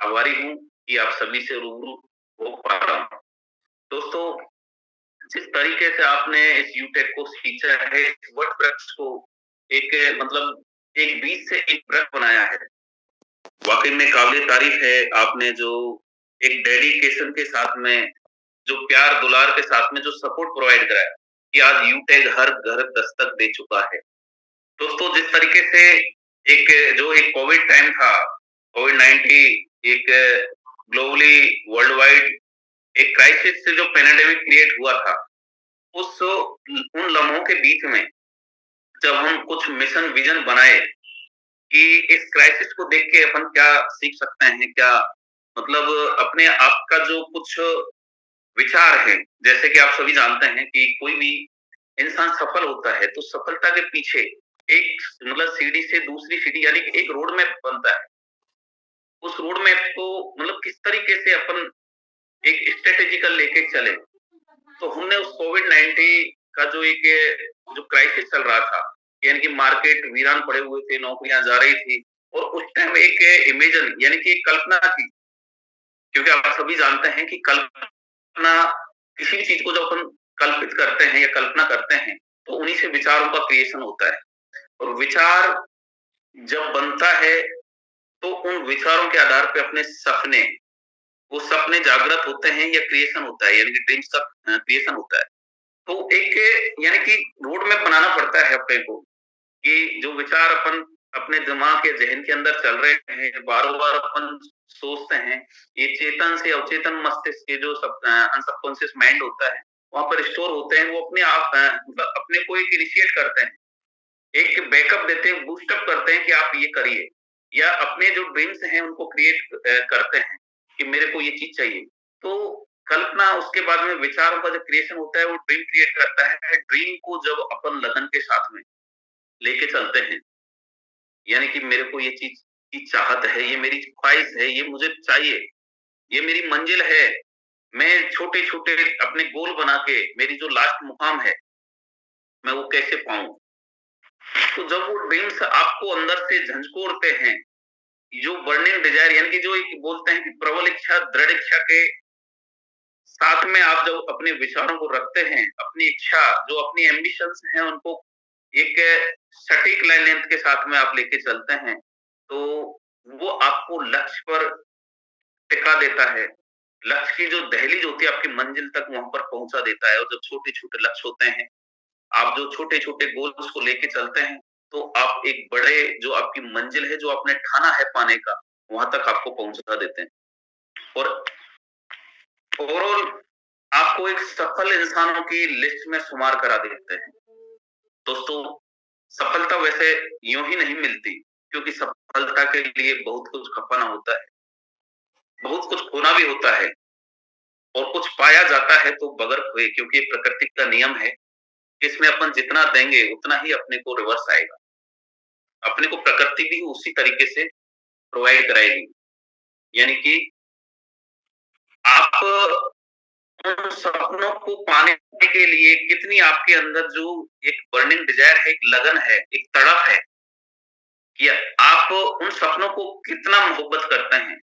आभारी हूँ कि आप सभी से रूबरू हो पा रहा हूँ। दोस्तों, जिस तरीके से आपने इस यूटेक को सींचा है, इस वट वृक्ष को एक मतलब एक बीज से एक वृक्ष बनाया है, वाक़ई में काबिल तारीफ़ है। आपने जो एक डेडिकेशन के साथ में, जो प्यार दुलार के साथ में जो सपोर्ट प्रोवाइड करा है, कि आज यूटेक हर घर दस्तक दे चुका है। दोस्तों, जिस तरीके से एक कोविड टाइम था, कोविड-19 एक ग्लोबली वर्ल्ड वाइड एक क्राइसिस से जो पैंडेमिक क्रिएट हुआ था, उस उन लम्हों के बीच में जब हम कुछ मिशन विज़न बनाए कि इस क्राइसिस को देख के अपन क्या सीख सकते हैं, क्या मतलब अपने आप का जो कुछ विचार है, जैसे कि आप सभी जानते हैं कि कोई भी इंसान सफल होता है, तो सफलता के पीछे एक सीढ़ी से दूसरी सीढ़ी यानी कि एक रोड मैप बनता है। उस रोड मैप को किस तरीके से अपन एक स्ट्रैटेजिकल लेके चले। तो हमने उस कोविड-19 का जो क्राइसिस चल रहा था, यानी कि मार्केट वीरान पड़े हुए थे, नौकरियाँ जा रही थी और उस टाइम एक इमेजिन यानी कि एक कल्पना थी, क्योंकि आप सभी जानते हैं कि कल्पना किसी भी चीज़ को जब अपन कल्पित करते हैं या कल्पना करते हैं, तो उन्हीं से विचारों का क्रिएशन होता है और विचार जब बनता है, तो उन विचारों के आधार पे अपने सपने, वो सपने जागृत होते हैं या क्रिएशन होता है, यानी कि ड्रीम्स का क्रिएशन होता है। तो एक यानी कि रोड मैप बनाना पड़ता है अपने को, कि जो विचार अपन अपने दिमाग या ज़हन के अंदर चल रहे हैं, बार-बार अपन सोचते हैं, ये चेतन से अवचेतन मस्तिष्क के जो अनसबकॉन्शियस माइंड होता है, वहाँ पर स्टोर होते हैं, वो अपने आप अपने को एक इनिशिएट करते हैं, एक बैकअप देते हैं, बूस्ट अप करते हैं कि आप ये करिए या अपने जो ड्रीम्स हैं उनको क्रिएट करते हैं कि मेरे को ये चीज़ चाहिए। तो कल्पना उसके बाद में विचारों का जो क्रिएशन होता है वो ड्रीम क्रिएट करता है। ड्रीम को जब अपन लगन के साथ में लेके चलते हैं, यानी कि मेरे को ये चीज़ की चाहत है, ये मेरी ख्वाहिश है, ये मुझे चाहिए, ये मेरी मंजिल है। मैं छोटे-छोटे अपने गोल बना के मेरी जो लास्ट मुकाम है, मैं वो कैसे पाऊँ? तो जब वो ड्रीम्स आपको अंदर से झंझोड़ते हैं, जो बर्निंग डिज़ायर यानी कि जो एक बोलते हैं कि प्रबल इच्छा, दृढ़ इच्छा के साथ में आप जब अपने विचारों को रखते हैं, अपनी इच्छा जो अपनी एम्बिशंस हैं उनको एक सटीक लाइन लेंथ के साथ में आप लेके चलते हैं, तो वो आपको लक्ष्य पर टिका देता है। लक्ष्य की जो दहलीज होती है आपकी मंजिल तक वहाँ पर पहुँचा देता है और जब छोटे-छोटे लक्ष्य होते हैं, आप जो छोटे-छोटे गोल्स को लेके चलते हैं, तो आप एक बड़े जो आपकी मंजिल है, जो आपने ठाना है पाने का, वहाँ तक आपको पहुँचा देते हैं। और ओवरऑल आपको एक सफल इंसानों की लिस्ट में शुमार करा देते हैं। दोस्तों, सफलता वैसे यूँ ही नहीं मिलती, क्योंकि सफलता के लिए बहुत कुछ खपाना होता है, बहुत कुछ खोना भी होता है और कुछ पाया जाता है तो बगैर खोए, क्योंकि ये प्रकृति का नियम है, इसमें अपन जितना देंगे उतना ही अपने को रिवर्स आएगा। अपने को प्रकृति भी उसी तरीके से प्रोवाइड कराएगी। यानी कि आप उन सपनों को पाने के लिए कितनी आपके अंदर जो एक बर्निंग डिज़ायर है, एक लगन है, एक तड़प है कि आप उन सपनों को कितना मोहब्बत करते हैं,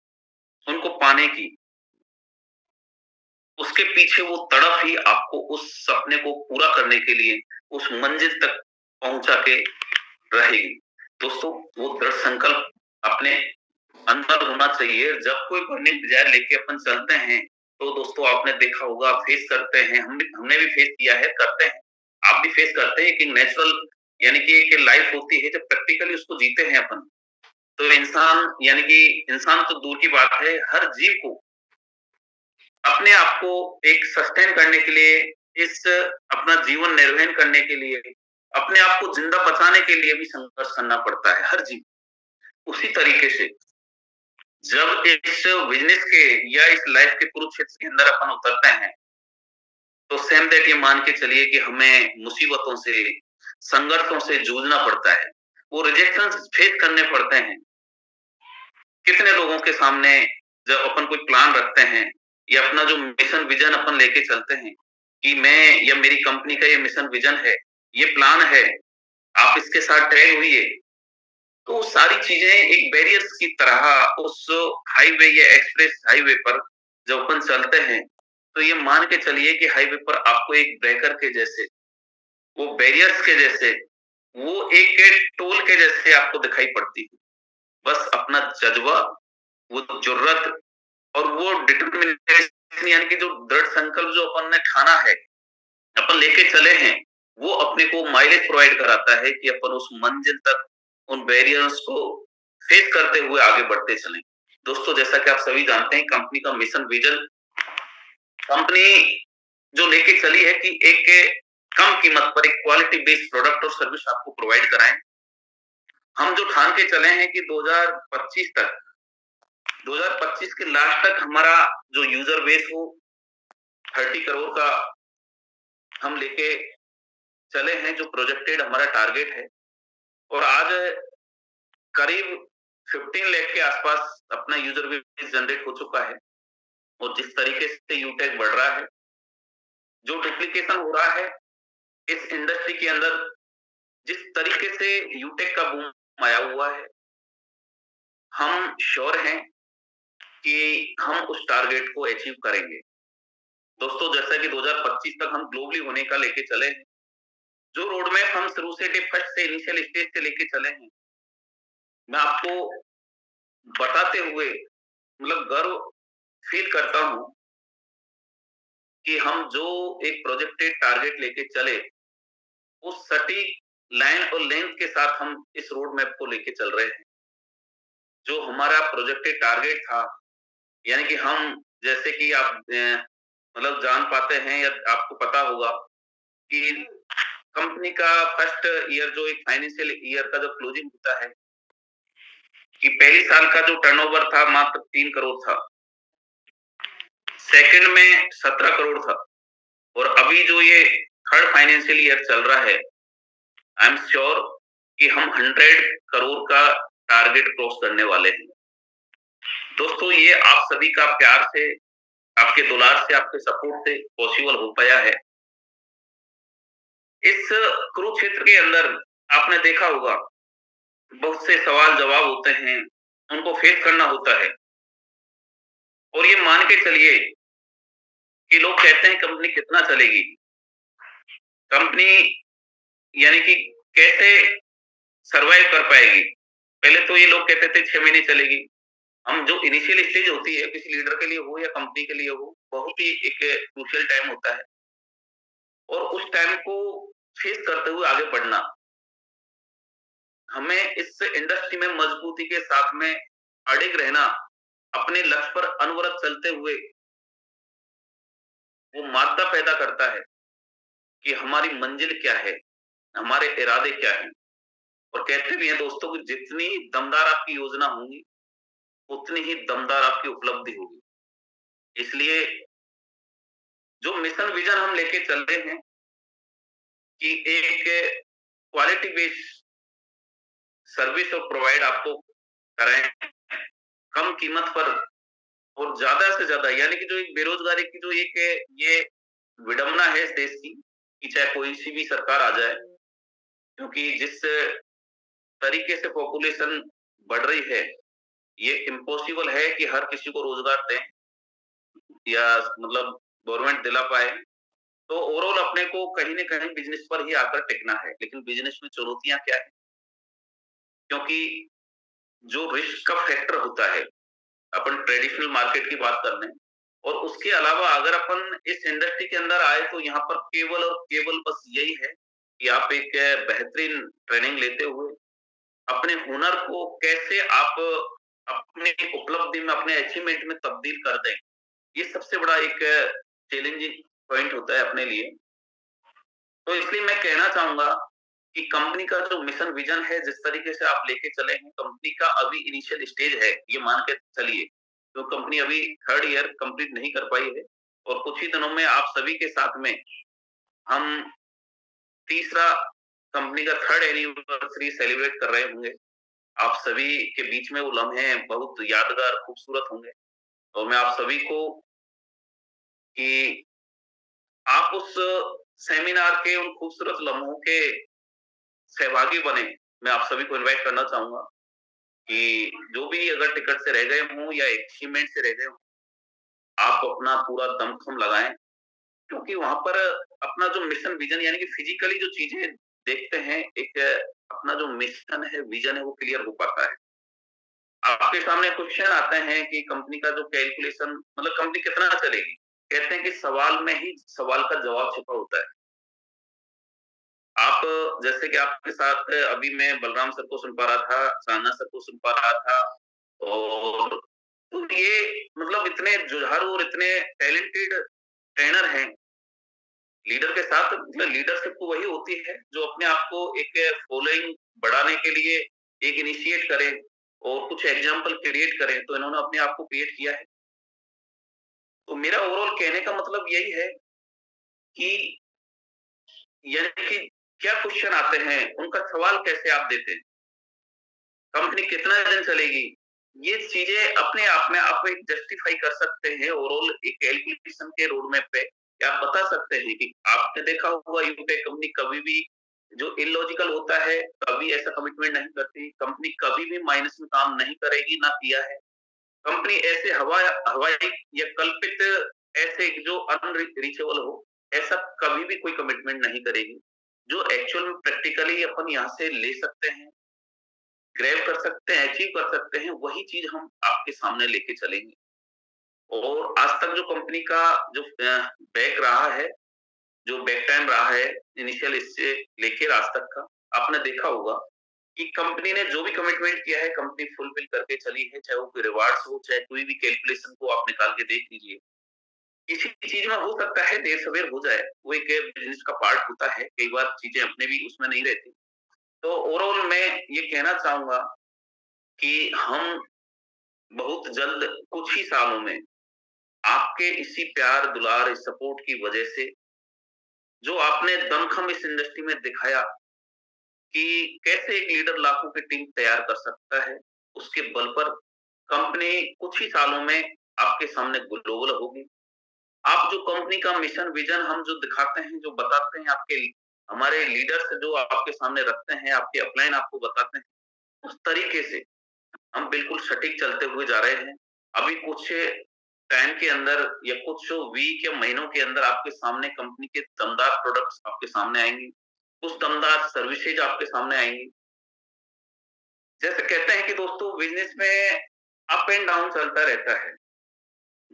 उनको पाने की, उसके पीछे वो तड़प ही आपको उस सपने को पूरा करने के लिए उस मंजिल तक पहुँचा के रहेगी। दोस्तों, वो दृढ़ संकल्प अपने अंदर होना चाहिए। जब कोई बर्निंग डिज़ायर लेके अपन चलते हैं, तो दोस्तों आपने देखा होगा, आप फेस करते हैं, हमने भी फेस किया है, करते हैं। आप भी फेस करते हैं कि नेचुरल यानी कि एक लाइफ होती है जब प्रैक्टिकली उसको जीते हैं अपन। तो इंसान यानी कि इंसान तो दूर की बात है, हर जीव को अपने आप को एक सस्टेन करने के लिए, इस अपना जीवन निर्वहन करने के लिए, अपने आप को ज़िंदा बचाने के लिए भी संघर्ष करना पड़ता है, हर जीव। उसी तरीके से जब इस बिज़नेस के या इस लाइफ के कुरुक्षेत्र के अंदर अपन उतरते हैं, तो सेम दैट ये मान के चलिए कि हमें मुसीबतों से, संघर्षों से जूझना पड़ता है। वो रिजेक्शंस फेस करने पड़ते हैं। कितने लोगों के सामने जब अपन कोई प्लान रखते हैं या अपना जो मिशन विज़न अपन लेके चलते हैं कि मैं या मेरी कंपनी का ये मिशन विज़न है, ये प्लान है, आप इसके साथ टैग हुइए। तो वो सारी चीजें एक बैरियर्स की तरह उस हाईवे या एक्सप्रेस हाईवे पर जब अपन चलते हैं, तो ये मान के चलिए कि हाईवे पर आपको एक ब्रेकर के जैसे, वो बैरियर्स के जैसे, वो एक टोल के जैसे आपको दिखाई पड़ती है। बस अपना जज़्बा, वो जुर्रत और वो डिटर्मिनेशन, यानी कि जो दृढ़ संकल्प जो अपन ने ठाना है, अपन लेके चले हैं, वो अपने को माइलेज प्रोवाइड कराता है कि अपन उस मंजिल तक उन बैरियर्स को फेस करते हुए आगे बढ़ते चलें। दोस्तों, जैसा कि आप सभी जानते हैं, कंपनी का मिशन विजन, कंपनी जो लेके चली है कि एक कम कीमत पर एक क्वालिटी बेस्ड प्रोडक्ट और सर्विस आपको प्रोवाइड कराएं। हम जो ठान के चले हैं कि 2025 तक, 2025 के लास्ट तक हमारा जो यूजर बेस हो 30 करोड़ का हम लेके चले हैं, जो प्रोजेक्टेड हमारा टारगेट है। और आज करीब 15 लाख के आसपास अपना यूजर बेस जनरेट हो चुका है। और जिस तरीके से यूटेक बढ़ रहा है, जो डुप्लीकेशन हो रहा है इस इंडस्ट्री के अंदर, जिस तरीके से यूटेक का बूम आया हुआ है, हम श्योर हैं कि हम उस टारगेट को अचीव करेंगे। दोस्तों, जैसा कि 2025 तक हम ग्लोबली होने का लेके चले हैं, जो रोड मैप हम शुरू से डे फर्स्ट से इनिशियल स्टेज से लेके चले हैं, मैं आपको बताते हुए मतलब गर्व फील करता हूं कि हम जो एक प्रोजेक्टेड टारगेट लेके चले, उस सटीक लाइन और लेंथ के साथ हम इस रोड मैप को लेके चल रहे हैं। जो हमारा प्रोजेक्टेड टारगेट था, यानी कि हम, जैसे कि आप मतलब जान पाते हैं या आपको पता होगा कि कंपनी का फर्स्ट ईयर, जो एक फाइनेंशियल ईयर का जो क्लोजिंग होता है, कि पहली साल का जो टर्नओवर था मात्र 3 करोड़ था, सेकंड में 17 करोड़ था, और अभी जो ये थर्ड फाइनेंशियल ईयर चल रहा है, आई एम श्योर कि हम 100 करोड़ का टारगेट क्रॉस करने वाले हैं। दोस्तों, ये आप सभी का प्यार से, आपके दुलार से, आपके सपोर्ट से पॉसिबल हो पाया है। इस कुरुक्षेत्र के अंदर आपने देखा होगा, बहुत से सवाल जवाब होते हैं, उनको फेस करना होता है। और ये मान के चलिए कि लोग कहते हैं कंपनी कितना चलेगी, कंपनी यानी कि कैसे सरवाइव कर पाएगी। पहले तो ये लोग कहते थे 6 महीने चलेगी। हम, जो इनिशियल स्टेज होती है किसी लीडर के लिए हो या कंपनी के लिए हो, बहुत ही एक क्रूशियल टाइम होता है, और उस टाइम को फेस करते हुए आगे बढ़ना, हमें इस इंडस्ट्री में मजबूती के साथ में अडिग रहना, अपने लक्ष्य पर अनवरत चलते हुए, वो मादा पैदा करता है कि हमारी मंजिल क्या है, हमारे इरादे क्या हैं। और कहते भी हैं दोस्तों कि जितनी दमदार आपकी योजना होगी, उतनी ही दमदार आपकी उपलब्धि होगी। इसलिए जो मिशन विजन हम लेके चल रहे हैं कि एक क्वालिटी बेस्ड सर्विस और प्रोवाइड आपको कराएं कम कीमत पर, और ज्यादा से ज्यादा, यानी कि जो एक बेरोजगारी की जो एक ये विडंबना है इस देश की, कि चाहे कोई सी भी सरकार आ जाए, क्योंकि जिस तरीके से पॉपुलेशन बढ़ रही है, ये इम्पॉसिबल है कि हर किसी को रोजगार दें या मतलब गवर्नमेंट दिला पाए। तो ओवरऑल अपने को कहीं न कहीं बिजनेस पर ही आकर टिकना है। लेकिन बिजनेस में चुनौतियाँ क्या है? क्योंकि जो रिस्क का फैक्टर होता है, अपन ट्रेडिशनल मार्केट की बात कर लें, और उसके अलावा अगर अपन इस इंडस्ट्री के अंदर आए, तो यहाँ पर केवल और केवल बस यही है कि आप एक बेहतरीन ट्रेनिंग लेते हुए अपने हुनर को कैसे आप अपनी उपलब्धि में, अपने अचीवमेंट में तब्दील कर दें। ये सबसे बड़ा एक चैलेंजिंग पॉइंट होता है अपने लिए। तो इसलिए मैं कहना चाहूँगा कि कंपनी का जो मिशन विजन है, जिस तरीके से आप लेके चले हैं, कंपनी का अभी इनिशियल स्टेज है, ये मान के चलिए। तो कंपनी अभी थर्ड ईयर कंप्लीट नहीं कर पाई है, और कुछ ही दिनों में आप सभी के साथ में हम तीसरा कंपनी का थर्ड एनिवर्सरी सेलिब्रेट कर रहे होंगे। आप सभी के बीच में वो लम्हे बहुत यादगार, खूबसूरत होंगे। और मैं आप सभी को कि आप उस सेमिनार के उन खूबसूरत लम्हों के सहभागी बने, मैं आप सभी को इनवाइट करना चाहूँगा कि जो भी अगर टिकट से रह गए हों या अचीवमेंट से रह गए हों, आप अपना पूरा दमखम लगाएँ, क्योंकि वहाँ पर अपना जो मिशन विज़न यानी कि फिज़िकली जो चीज़ें देखते हैं, एक अपना जो मिशन है, विज़न है, वो क्लियर हो पाता है। आपके सामने क्वेश्चन आते हैं कि कंपनी का जो कैलकुलेशन मतलब कंपनी कितना चलेगी? कहते हैं कि सवाल में ही सवाल का जवाब छुपा होता है। आप जैसे कि आपके साथ अभी मैं बलराम सर को सुन पा रहा था, साधना सर को सुन पा रहा था और तो ये मतलब इतने जुझारू और इतने टैलेंटेड ट्रेनर हैं। लीडर के साथ मतलब लीडरशिप तो वही होती है जो अपने आप को एक फॉलोइंग बढ़ाने के लिए एक इनिशिएट करे और कुछ एग्जाम्पल क्रिएट करें, तो इन्होंने अपने आप को क्रिएट किया है। तो मेरा ओवरऑल कहने का मतलब यही है कि यानी कि क्या क्वेश्चन आते हैं, उनका सवाल कैसे आप देते हैं? कंपनी कितना दिन चलेगी? ये चीज़ें अपने आप में आप एक जस्टिफाई कर सकते हैं ओवरऑल एक कैलकुलेशन के रोड मैप पे। क्या आप बता सकते हैं कि आपने देखा होगा यूटेक कंपनी कभी भी जो इलॉजिकल होता है, कभी ऐसा कमिटमेंट नहीं करती। कंपनी कभी भी माइनस में काम नहीं करेगी, ना किया है। कंपनी ऐसे हवाई या कल्पित ऐसे जो अनरीचेबल हो, ऐसा कभी भी कोई कमिटमेंट नहीं करेगी। जो एक्चुअल में प्रैक्टिकली अपन यहाँ से ले सकते हैं, ग्रैब कर सकते हैं, अचीव कर सकते हैं, वही चीज़ हम आपके सामने लेके चलेंगे। और आज तक जो कंपनी का जो बैक रहा है, जो बैक टाइम रहा है, इनिशियल इससे लेके आज तक का, आपने देखा होगा कि कंपनी ने जो भी कमिटमेंट किया है, कंपनी फुलफिल करके चली है, चाहे वो कोई रिवार्ड्स हो, चाहे कोई भी कैलकुलेशन को आप निकाल के देख लीजिए। किसी चीज़ में हो सकता है देर-सवेर हो जाए, वो एक बिज़नेस का पार्ट होता है, कई बार चीज़ें अपने भी उसमें नहीं रहती। तो ओवरऑल मैं ये कहना चाहूँगा कि हम बहुत जल्द कुछ ही सालों में आपके इसी प्यार, दुलार, इस सपोर्ट की वजह से जो आपने दमखम इस इंडस्ट्री में दिखाया कि कैसे एक लीडर लाखों की टीम तैयार कर सकता है, उसके बल पर कंपनी कुछ ही सालों में आपके सामने ग्लोबल होगी। आप जो कंपनी का मिशन, विज़न हम जो दिखाते हैं, जो बताते हैं आपके हमारे लीडर्स जो आपके सामने रखते हैं, आपके अपलाइन आपको बताते हैं, उस तरीके से हम बिल्कुल सटीक चलते हुए जा रहे हैं। अभी कुछ टाइम के अंदर या कुछ वीक या महीनों के अंदर आपके सामने कंपनी के दमदार प्रोडक्ट्स आपके सामने आएँगी। कुछ दमदार सर्विसेज़ आपके सामने आएँगी। जैसे कहते हैं कि दोस्तों बिज़नेस में अप एंड डाउन चलता रहता है।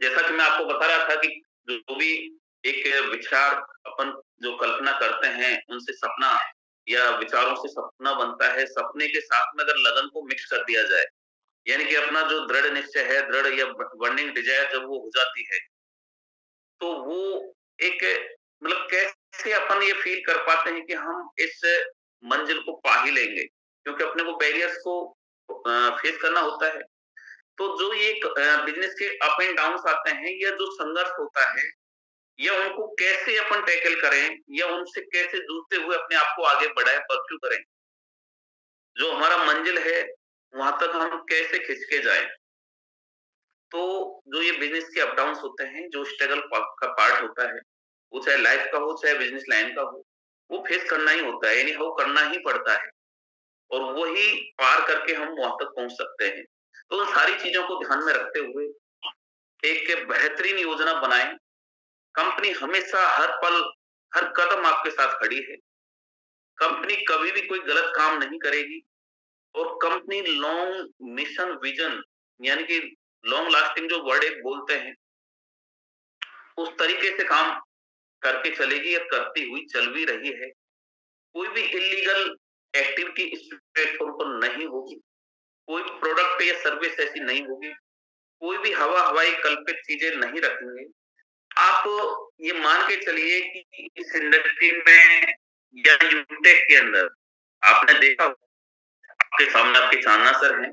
जैसा कि मैं आपको बता रहा था कि जो भी एक विचार अपन जो कल्पना करते हैं, उनसे सपना या विचारों से सपना बनता है। सपने के साथ में अगर लगन को मिक्स कर दिया जाए, यानी कि अपना जो दृढ़ निश्चय है, दृढ़ या बर्निंग डिज़ायर जब वो हो जाती है, तो वो एक मतलब कैसे अपन ये फ़ील कर पाते हैं कि हम इस मंज़िल को पा ही लेंगे, क्योंकि अपने को बैरियर्स को फेस करना होता है। तो जो ये बिज़नेस के अप एंड डाउन्स आते हैं, या जो संघर्ष होता है, या उनको कैसे अपन टैकल करें, या उनसे कैसे जूझते हुए अपने आप को आगे बढ़ाएँ, परस्यू करें। जो हमारा मंज़िल है, वहाँ तक हम कैसे खिंच के जाएँ। तो जो ये बिज़नेस के अप डाउन्स होते हैं, जो स्ट्रगल का पार्ट होता है, वो चाहे लाइफ़ का हो, चाहे बिज़नेस लाइन का हो, वो फेस करना ही होता है, यानी वो करना ही पड़ता है और वही पार करके हम वहाँ तक पहुँच सकते हैं। तो उन सारी चीज़ों को ध्यान में रखते हुए एक बेहतरीन योजना बनाएँ। कंपनी हमेशा हर पल, हर कदम आपके साथ खड़ी है। कंपनी कभी भी कोई गलत काम नहीं करेगी और कंपनी लॉन्ग मिशन विज़न यानी कि लॉन्ग लास्टिंग जो वर्ड एक बोलते हैं, उस तरीके से काम करके चलेगी या करती हुई चल भी रही है। कोई भी इल्लीगल एक्टिविटी इस प्लेटफ़ॉर्म पर नहीं होगी। कोई प्रोडक्ट या सर्विस ऐसी नहीं होगी। कोई भी हवा-हवाई कल्पित चीज़ें नहीं रखेंगे। आप ये मान के चलिए कि इस इंडस्ट्री में या यूटेक के अंदर आपने देखा आपके सामने आपके चांदना सर हैं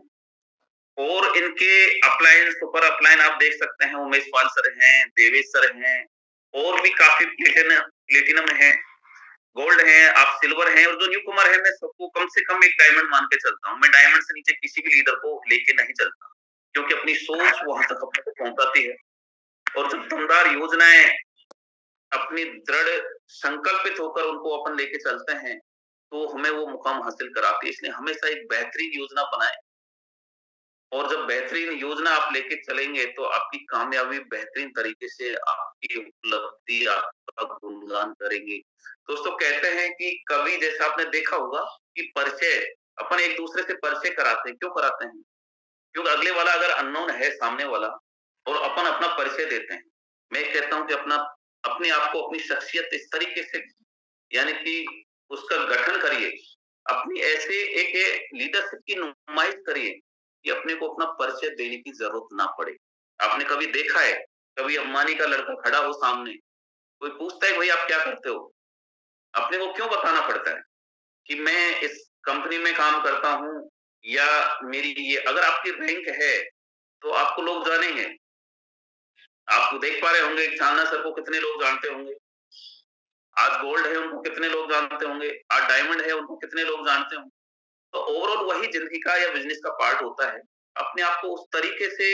और इनके अपलाइन, सुपर अपलाइन आप देख सकते हैं, उमेश पाल सर हैं, देवेश सर हैं और भी काफ़ी प्लेटिनम हैं, गोल्ड हैं, आप सिल्वर हैं और जो न्यू कमर है, मैं सबको कम से कम एक डायमंड मान के चलता हूँ। मैं डायमंड से नीचे किसी भी लीडर को लेके नहीं चलता, क्योंकि अपनी सोच वहाँ तक अपने को पहुँचाती है और जब दमदार योजनाएँ अपनी दृढ़ संकल्पित होकर उनको अपन लेके चलते हैं, तो हमें वो मुकाम हासिल कराती है। इसलिए हमेशा एक बेहतरीन योजना बनाएँ और जब बेहतरीन योजना आप लेके चलेंगे तो आपकी कामयाबी बेहतरीन तरीके से आपकी उपलब्धि आपका गुणगान करेंगी। दोस्तों कहते हैं कि कवि जैसा आपने देखा होगा कि परिचय अपन एक-दूसरे से परिचय कराते हैं, क्यों कराते हैं? क्योंकि अगले वाला अगर अननोन है सामने वाला और अपन अपना परिचय देते हैं। मैं कहता हूँ कि अपने आप को अपनी शख्सियत इस तरीके से यानी कि उसका गठन करिए। अपनी ऐसे एक लीडरशिप की नुमाइश करिए कि अपने को अपना परिचय देने की ज़रूरत ना पड़े। आपने कभी देखा है, कभी अंबानी का लड़का खड़ा हो सामने, कोई पूछता है भई आप क्या करते हो? अपने को क्यों बताना पड़ता है कि मैं इस कंपनी में काम करता हूँ या मेरी ये अगर आपकी रैंक है, तो आपको लोग जानेंगे। आप तो देख पा रहे होंगे कि चांदना सर को कितने लोग जानते होंगे। आज गोल्ड है उनको कितने लोग जानते होंगे, आज डायमंड है उनको कितने लोग जानते होंगे। तो ओवरऑल वही ज़िंदगी का या बिज़नेस का पार्ट होता है। अपने आप को उस तरीके से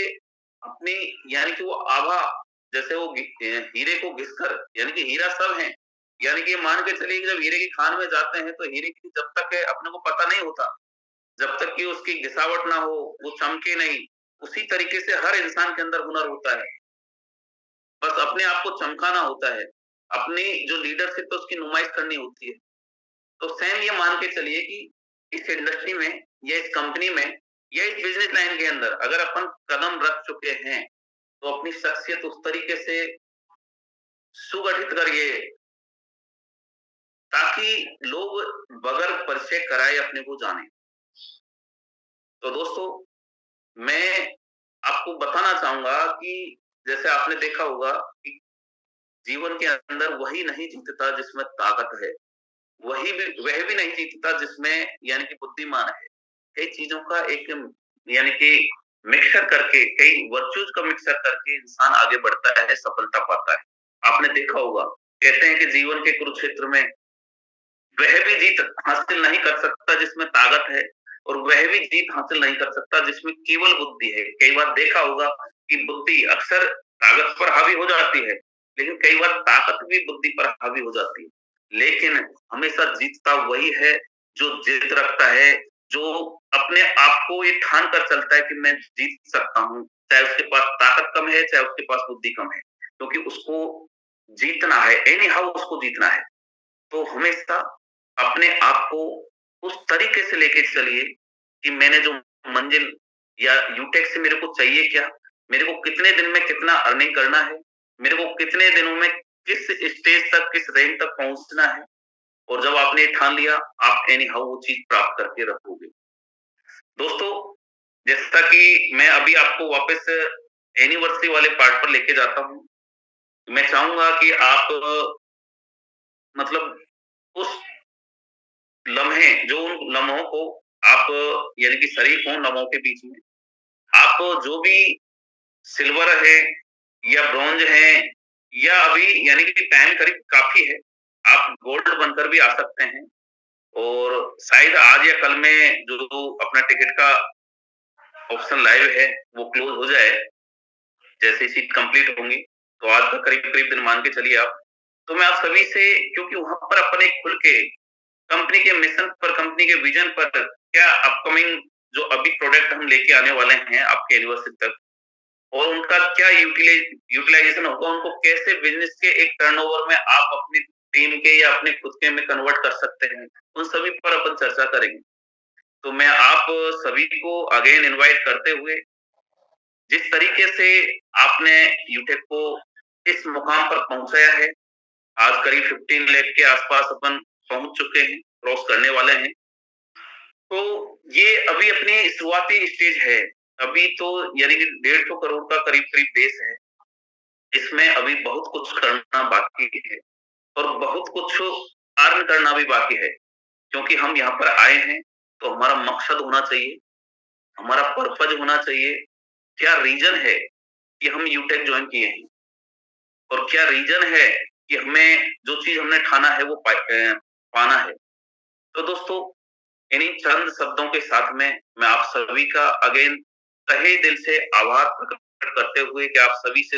अपनी यानी कि वो आभा जैसे वो हीरे को घिसकर यानी कि हीरा सब है। यानी कि मान के चलिए कि जब हीरे की खान में जाते हैं तो हीरे की जब तक है अपने को पता नहीं होता, जब तक कि उसकी घिसावट ना हो, वो चमके नहीं। उसी तरीके से हर इंसान के अंदर हुनर होता है। बस अपने आप को चमकाना होता है। अपनी जो लीडरशिप है उसकी नुमाइश करनी होती है। तो सेम ये मान के चलिए कि इस इंडस्ट्री में या इस कंपनी में या इस बिज़नेस लाइन के अंदर अगर अपन कदम रख चुके हैं, तो अपनी शख्सियत उस तरीके से सुगठित करिए ताकि लोग बगैर परिचय कराए अपने को जानें। तो दोस्तों, मैं आपको बताना चाहूँगा कि जैसे आपने देखा होगा कि जीवन के अंदर वही नहीं जीतता जिसमें ताकत है। वह भी नहीं जीतता जिसमें यानी कि बुद्धिमान है। कई चीज़ों का एक यानी कि मिक्सचर करके, कई वर्च्यूज़ का मिक्सचर करके इंसान आगे बढ़ता है, सफलता पाता है। आपने देखा होगा, कहते हैं कि जीवन के कुरुक्षेत्र में वह भी जीत हासिल नहीं कर सकता जिसमें ताकत है और वह भी जीत हासिल नहीं कर सकता जिसमें केवल बुद्धि है। कई बार देखा होगा कि बुद्धि अक्सर ताकत पर हावी हो जाती है, लेकिन कई बार ताकत भी बुद्धि पर हावी हो जाती है। लेकिन हमेशा जीतता वही है जो जिद रखता है, जो अपने आप को ये ठान कर चलता है कि मैं जीत सकता हूँ, चाहे उसके पास ताकत कम है, चाहे उसके पास बुद्धि कम है, क्योंकि उसको जीतना है, एनी हाउ उसको जीतना है। तो हमेशा अपने आप को उस तरीके से लेके चलिए कि मैंने जो मंजिल या यूटेक से मेरे को चाहिए क्या? मेरे को कितने दिन में कितना अर्निंग करना है? मेरे को कितने दिनों में किस स्टेज तक, किस रैंक तक पहुँचना है? और जब आपने ये ठान लिया, आप एनी हाउ वो चीज़ प्राप्त करके रखोगे। दोस्तों, जैसा कि मैं अभी आपको वापस एनिवर्सरी वाले पार्ट पर लेके जाता हूँ। मैं चाहूँगा कि आप मतलब उस लम्हे जो उन लम्हों को आप यानी कि शरीक हों लम्हों के बीच में, आप जो भी सिल्वर है या ब्रॉन्ज है या अभी यानी कि टाइम करीब काफ़ी है, आप गोल्ड बनकर भी आ सकते हैं और शायद आज या कल में जो अपना टिकट का ऑप्शन लाइव है, वो क्लोज़ हो जाए, जैसे ही सीट कंप्लीट होंगी, तो आज का करीब-करीब दिन मान के चलिए आप। तो मैं आप सभी से क्योंकि वहाँ पर अपन एक खुल के कंपनी के मिशन पर, कंपनी के विज़न पर क्या अपकमिंग जो अभी प्रोडक्ट हम लेके आने वाले हैं आपके यूनिवर्सिटी तक और उनका क्या यूटिलाइज़ेशन होगा, उनको कैसे बिज़नेस के एक टर्नओवर में आप अपनी टीम के या अपने खुद के में कन्वर्ट कर सकते हैं, उन सभी पर अपन चर्चा करेंगे। तो मैं आप सभी को अगेन इनवाइट करते हुए जिस तरीके से आपने यूटेक को इस मुकाम पर पहुँचाया है, आज करीब 15 लाख के आस-पास अपन पहुँच चुके हैं, क्रॉस करने वाले हैं। तो ये अभी अपनी शुरुआती स्टेज है। अभी तो यानी कि 150 करोड़ का करीब-करीब देश है। इसमें अभी बहुत कुछ करना बाकी है और बहुत कुछ अर्न करना भी बाकी है। क्योंकि हम यहाँ पर आए हैं, तो हमारा मकसद होना चाहिए, हमारा पर्पज़ होना चाहिए, क्या रीज़न है कि हम यूटेक जॉइन किए हैं और क्या रीज़न है कि हमें जो चीज़ हमने ठाना है वो पाना है। तो दोस्तों इन्हीं चंद शब्दों के साथ में मैं आप सभी का अगेन तहे दिल से आभार प्रकट करते हुए कि आप सभी से